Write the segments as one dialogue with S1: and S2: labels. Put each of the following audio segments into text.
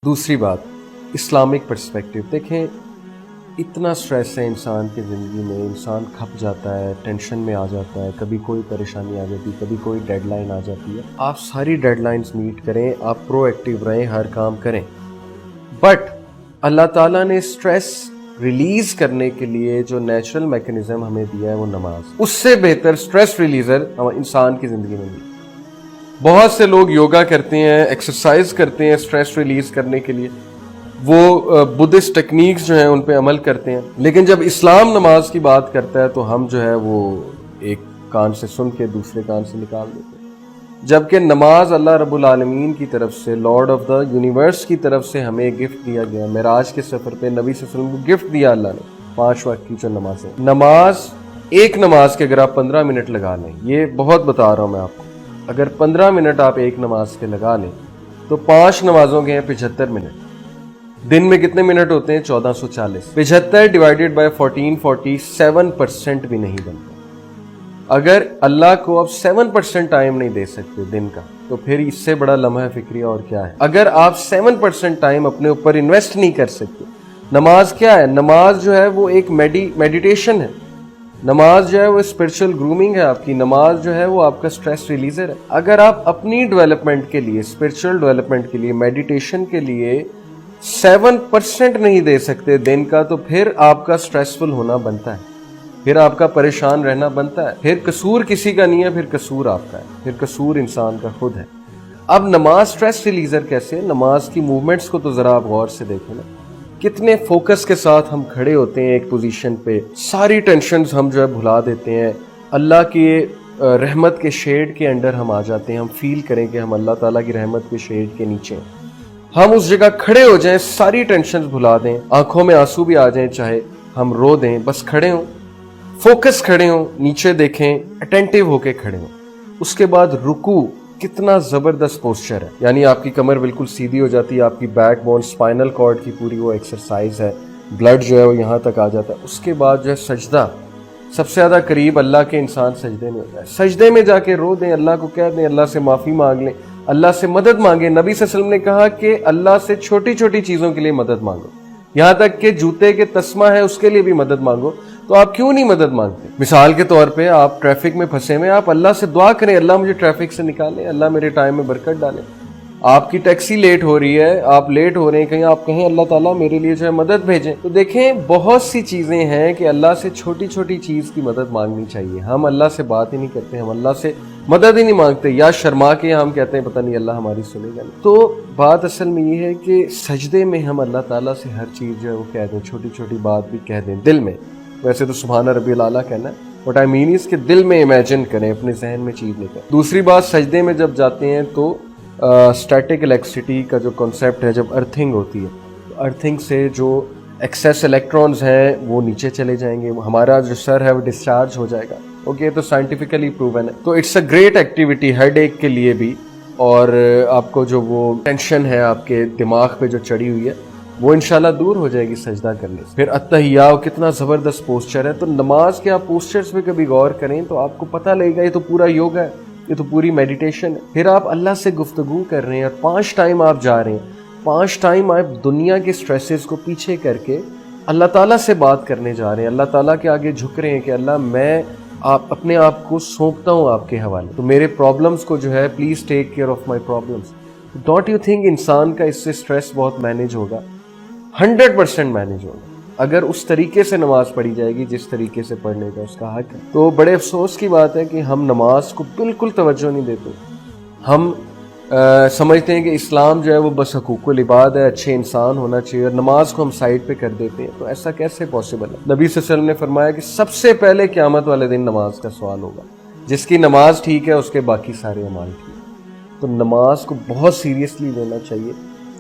S1: दूसरी बात, Islamic perspective देखें। इतना स्ट्रेस है इंसान की ज़िंदगी में, इंसान खप जाता है, टेंशन में आ जाता है, कभी कोई परेशानी आ जाती है, कभी कोई डेडलाइन आ जाती है। आप सारी डेडलाइंस मीट करें, आप प्रोएक्टिव रहें, हर काम करें, बट अल्लाह ताला ने स्ट्रेस रिलीज़ करने के लिए जो नेचुरल मैकेनिज़्म हमें दिया है वो नमाज, उससे बेहतर स्ट्रेस रिलीज़र इंसान की ज़िंदगी में नहीं। बहुत से लोग योगा करते हैं, एक्सरसाइज करते हैं स्ट्रेस रिलीज करने के लिए, वो बुद्धिस्ट टेक्निक्स जो हैं उन पे अमल करते हैं, लेकिन जब इस्लाम नमाज की बात करता है तो हम जो है वो एक कान से सुन के दूसरे कान से निकाल देते हैं। जबकि नमाज अल्लाह रब्बुल आलमीन की तरफ से, लॉर्ड ऑफ द यूनिवर्स की तरफ से हमें गिफ्ट दिया गया। मेराज के सफ़र पे नबी सल्लल्लाहु अलैहि वसल्लम को गिफ्ट दिया अल्लाह ने 5 वक्त की जो नमाज है। नमाज, एक नमाज के अगर आप 15 मिनट लगा लें, ये बहुत बता रहा हूँ मैं आपको, अगर 15 मिनट आप एक नमाज के लगा लें तो 5 नमाजों के हैं 75 मिनट। दिन में कितने मिनट होते हैं? 1440। 75 डिवाइडेड बाय 1440 7% भी नहीं बनता। अगर अल्लाह को आप 7% टाइम नहीं दे सकते दिन का, तो फिर इससे बड़ा लम्हा फिक्रिया और क्या है। अगर आप 7% टाइम अपने ऊपर इन्वेस्ट नहीं कर सकते, नमाज क्या है? नमाज जो है वो एक मेडिटेशन है। नमाज जो है वो स्पिरिचुअल ग्रूमिंग है आपकी। नमाज जो है वो आपका स्ट्रेस रिलीजर है। अगर आप अपनी डेवलपमेंट के लिए, स्पिरिचुअल डेवलपमेंट के लिए, मेडिटेशन के लिए 7% नहीं दे सकते दिन का, तो फिर आपका स्ट्रेसफुल होना बनता है, फिर आपका परेशान रहना बनता है। फिर कसूर किसी का नहीं है, फिर कसूर आपका है, फिर कसूर इंसान का खुद है। अब नमाज स्ट्रेस रिलीजर कैसे है? नमाज की मूवमेंट्स को तो जरा आप गौर से देखें ना, कितने फोकस के साथ हम खड़े होते हैं एक पोजीशन पे, सारी टेंशन्स हम जो है भुला देते हैं, अल्लाह के रहमत के शेड के अंडर हम आ जाते हैं। हम फील करें कि हम अल्लाह ताला की रहमत के शेड के नीचे हैं, हम उस जगह खड़े हो जाएं, सारी टेंशन्स भुला दें, आंखों में आंसू भी आ जाएं, चाहे हम रो दें, बस खड़े हों, फोकस खड़े हों, नीचे देखें, अटेंटिव होके खड़े हों। उसके बाद रुकू, कितना जबरदस्त पोस्चर है, यानी आपकी कमर बिल्कुल सीधी हो जाती है, आपकी बैक बोन, स्पाइनल कॉर्ड की पूरी वो एक्सरसाइज है, ब्लड जो है वो यहाँ तक आ जाता है। उसके बाद जो है सजदा, सबसे ज्यादा करीब अल्लाह के इंसान सजदे में होता है। सजदे में जाके रो दें, अल्लाह को कह दें, अल्लाह से माफी मांग लें, अल्लाह से मदद मांगे। नबी सल्लल्लाहु अलैहि वसल्लम ने कहा कि अल्लाह से छोटी छोटी चीजों के लिए मदद मांगो, यहाँ तक कि जूते के तस्मा है उसके लिए भी मदद मांगो। तो आप क्यों नहीं मदद मांगते? मिसाल के तौर पे आप ट्रैफिक में फंसे हुए, आप अल्लाह से दुआ करें, अल्लाह मुझे ट्रैफिक से निकाले, अल्लाह मेरे टाइम में बरकत डाले। आपकी टैक्सी लेट हो रही है, आप लेट हो रहे हैं कहीं, आप कहें अल्लाह ताला मेरे लिए जो है मदद भेजें। तो देखें, बहुत सी चीजें हैं कि अल्लाह से छोटी छोटी चीज की मदद मांगनी चाहिए। हम अल्लाह से बात ही नहीं करते, हम अल्लाह से मदद ही नहीं मांगते, या शर्मा के हम कहते हैं पता नहीं अल्लाह हमारी सुनेगा नहीं। तो बात असल में ये है कि सजदे में हम अल्लाह ताला से हर चीज जो है वो कह दें, छोटी छोटी बात भी कह दें दिल में। वैसे तो सुभान रब्बिल आला कहना है, बट आई मीन इसके दिल में इमेजिन करें, अपने जहन में चीज लेकर। दूसरी बात, सजदे में जब जाते हैं तो स्टैटिक इलेक्ट्रिसिटी का जो कॉन्सेप्ट है, जब अर्थिंग होती है तो अर्थिंग से जो एक्सेस इलेक्ट्रॉन्स हैं वो नीचे चले जाएंगे, हमारा जो सर है वो डिस्चार्ज हो जाएगा। ओके, तो साइंटिफिकली प्रूवन है। तो it's a great activity headache के लिए भी, और आपको जो वो टेंशन है आपके दिमाग पे जो चढ़ी हुई है वो इंशाल्लाह दूर हो जाएगी सजदा करने से। फिर अत्तहिया, कितना जबरदस्त पोस्चर है। तो नमाज के आप पोस्चर्स पे कभी गौर करें तो आपको पता लगेगा ये तो पूरा योगा है, ये तो पूरी मेडिटेशन है। फिर आप अल्लाह से गुफ्तगू कर रहे हैं और 5 टाइम आप जा रहे हैं, 5 टाइम आप दुनिया के स्ट्रेसेस को पीछे करके अल्लाह ताला से बात करने जा रहे हैं, अल्लाह ताला के आगे झुक रहे हैं कि अल्लाह मैं अपने आप को सौंपता हूँ आपके हवाले, तो मेरे प्रॉब्लम्स को जो है please take care of my problems. Don't you think इंसान का इससे स्ट्रेस बहुत मैनेज होगा? 100% मैनेज होगा अगर उस तरीके से नमाज पढ़ी जाएगी जिस तरीके से पढ़ने का उसका हक है। तो बड़े अफसोस की बात है कि हम नमाज को बिल्कुल तवज्जो नहीं देते। हम समझते हैं कि इस्लाम जो है वो बस हकूकुल इबाद है, अच्छे इंसान होना चाहिए, और नमाज को हम साइड पे कर देते हैं। तो ऐसा कैसे पॉसिबल है? नबी सल्लल्लाहु अलैहि वसल्लम ने फरमाया कि सबसे पहले क़यामत वाले दिन नमाज का सवाल होगा। जिसकी नमाज ठीक है उसके बाकी सारे अमाल ठीक। तो नमाज को बहुत सीरियसली लेना चाहिए,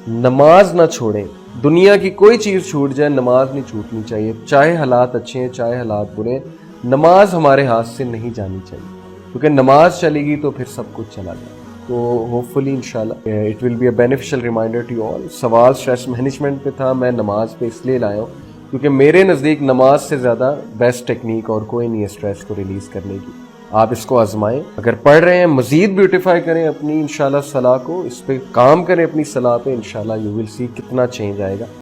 S1: नमाज ना छोड़ें। दुनिया की कोई चीज़ छूट जाए, नमाज नहीं छूटनी चाहिए, चाहे हालात अच्छे हैं चाहे हालात बुरे हैं, नमाज हमारे हाथ से नहीं जानी चाहिए, क्योंकि नमाज चलेगी तो फिर सब कुछ चला जाए। तो होपफुली इंशाल्लाह it will be a beneficial reminder to all. सवाल स्ट्रेस मैनेजमेंट पे था, मैं नमाज पे इसलिए लाया हूँ क्योंकि मेरे नज़दीक नमाज से ज़्यादा बेस्ट टेक्निक और कोई नहीं है स्ट्रेस को रिलीज़ करने की। آپ اس کو آزمائیں. اگر پڑھ رہے ہیں مزید بیوٹیفائی کریں اپنی انشاءاللہ صلاح کو, اس پہ کام کریں اپنی صلاح پہ, انشاءاللہ یو ول سی کتنا چینج آئے گا.